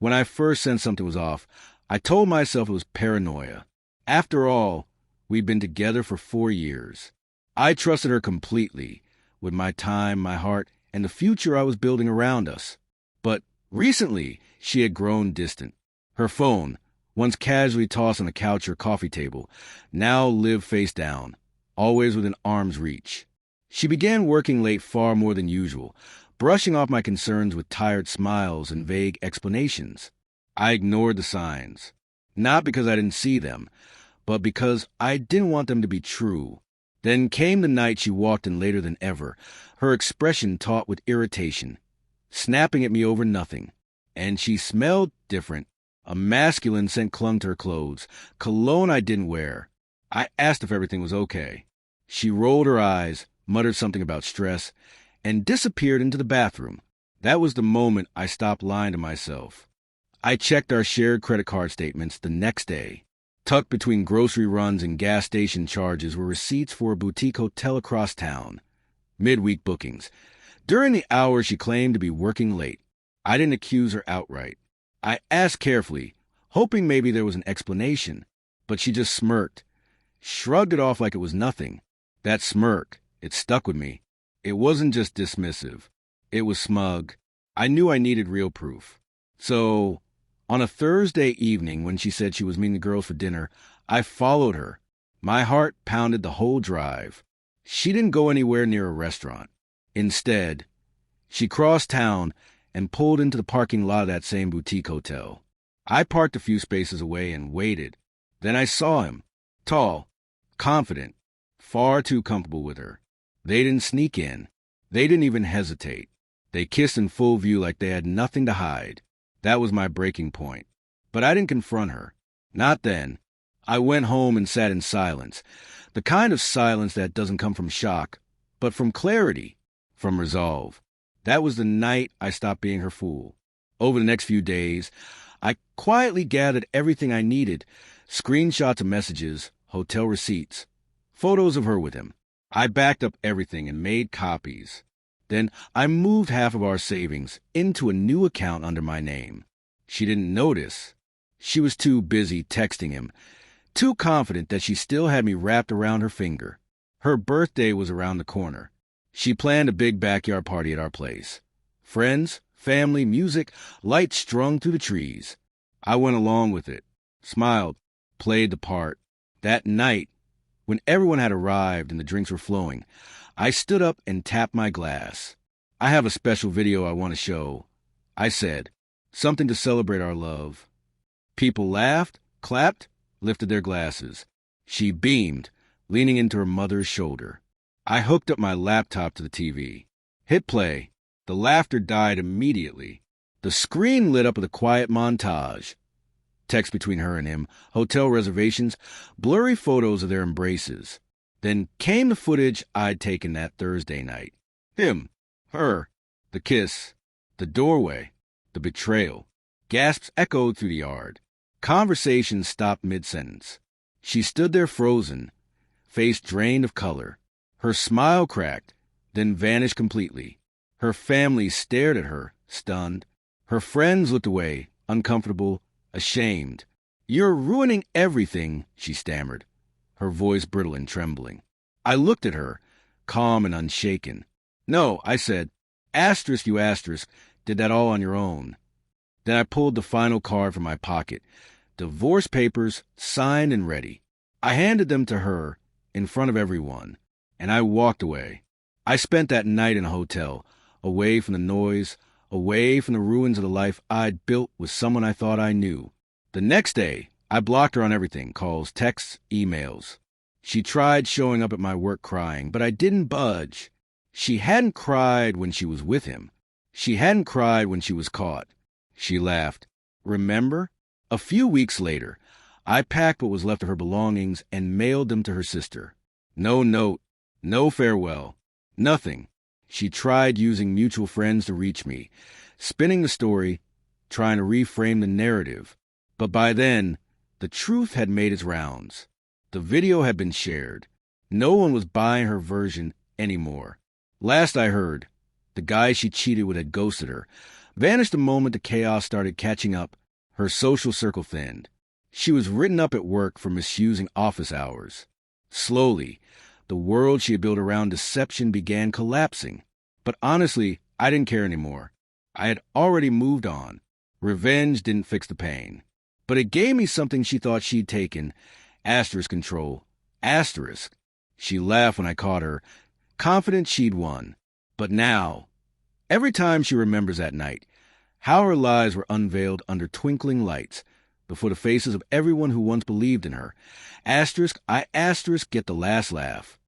When I first sensed something was off, I told myself it was paranoia. After all, we'd been together for 4 years. I trusted her completely, with my time, my heart, and the future I was building around us. But recently, she had grown distant. Her phone, once casually tossed on the couch or coffee table, now lived face down, always within arm's reach. She began working late far more than usual, brushing off my concerns with tired smiles and vague explanations. I ignored the signs, not because I didn't see them, but because I didn't want them to be true. Then came the night she walked in later than ever, her expression taut with irritation, snapping at me over nothing. And she smelled different. A masculine scent clung to her clothes, cologne I didn't wear. I asked if everything was okay. She rolled her eyes, muttered something about stress, and disappeared into the bathroom. That was the moment I stopped lying to myself. I checked our shared credit card statements the next day. Tucked between grocery runs and gas station charges were receipts for a boutique hotel across town. Midweek bookings. During the hours she claimed to be working late, I didn't accuse her outright. I asked carefully, hoping maybe there was an explanation, but she just smirked, shrugged it off like it was nothing. That smirk, it stuck with me. It wasn't just dismissive. It was smug. I knew I needed real proof. So, on a Thursday evening when she said she was meeting the girls for dinner, I followed her. My heart pounded the whole drive. She didn't go anywhere near a restaurant. Instead, she crossed town and pulled into the parking lot of that same boutique hotel. I parked a few spaces away and waited. Then I saw him, tall, confident, far too comfortable with her. They didn't sneak in. They didn't even hesitate. They kissed in full view like they had nothing to hide. That was my breaking point. But I didn't confront her. Not then. I went home and sat in silence. The kind of silence that doesn't come from shock, but from clarity, from resolve. That was the night I stopped being her fool. Over the next few days, I quietly gathered everything I needed, screenshots of messages, hotel receipts, photos of her with him. I backed up everything and made copies. Then I moved half of our savings into a new account under my name. She didn't notice. She was too busy texting him, too confident that she still had me wrapped around her finger. Her birthday was around the corner. She planned a big backyard party at our place. Friends, family, music, lights strung through the trees. I went along with it, smiled, played the part. That night, when everyone had arrived and the drinks were flowing, I stood up and tapped my glass. I have a special video I want to show. I said, something to celebrate our love. People laughed, clapped, lifted their glasses. She beamed, leaning into her mother's shoulder. I hooked up my laptop to the TV. Hit play. The laughter died immediately. The screen lit up with a quiet montage. Text between her and him, hotel reservations, blurry photos of their embraces. Then came the footage I'd taken that Thursday night. Him, her, the kiss, the doorway, the betrayal. Gasps echoed through the yard. Conversation stopped mid-sentence. She stood there frozen, face drained of color. Her smile cracked, then vanished completely. Her family stared at her, stunned. Her friends looked away, uncomfortable, ashamed. "You're ruining everything," she stammered, her voice brittle and trembling. I looked at her, calm and unshaken. "No," I said. "Asterisk, you asterisk, did that all on your own." Then I pulled the final card from my pocket. Divorce papers, signed and ready. I handed them to her, in front of everyone, and I walked away. I spent that night in a hotel, away from the noise, away from the ruins of the life I'd built with someone I thought I knew. The next day, I blocked her on everything, calls, texts, emails. She tried showing up at my work crying, but I didn't budge. She hadn't cried when she was with him. She hadn't cried when she was caught. She laughed. "Remember?" A few weeks later, I packed what was left of her belongings and mailed them to her sister. No note, no farewell, nothing. She tried using mutual friends to reach me, spinning the story, trying to reframe the narrative. But by then, the truth had made its rounds. The video had been shared. No one was buying her version anymore. Last I heard, the guy she cheated with had ghosted her, vanished the moment the chaos started catching up. Her social circle thinned. She was written up at work for misusing office hours. Slowly, the world she had built around deception began collapsing. But honestly, I didn't care anymore. I had already moved on. Revenge didn't fix the pain. But it gave me something she thought she'd taken. Asterisk control. Asterisk. She laughed when I caught her, confident she'd won. But now, every time she remembers that night, how her lies were unveiled under twinkling lights, before the faces of everyone who once believed in her. Asterisk, I asterisk get the last laugh.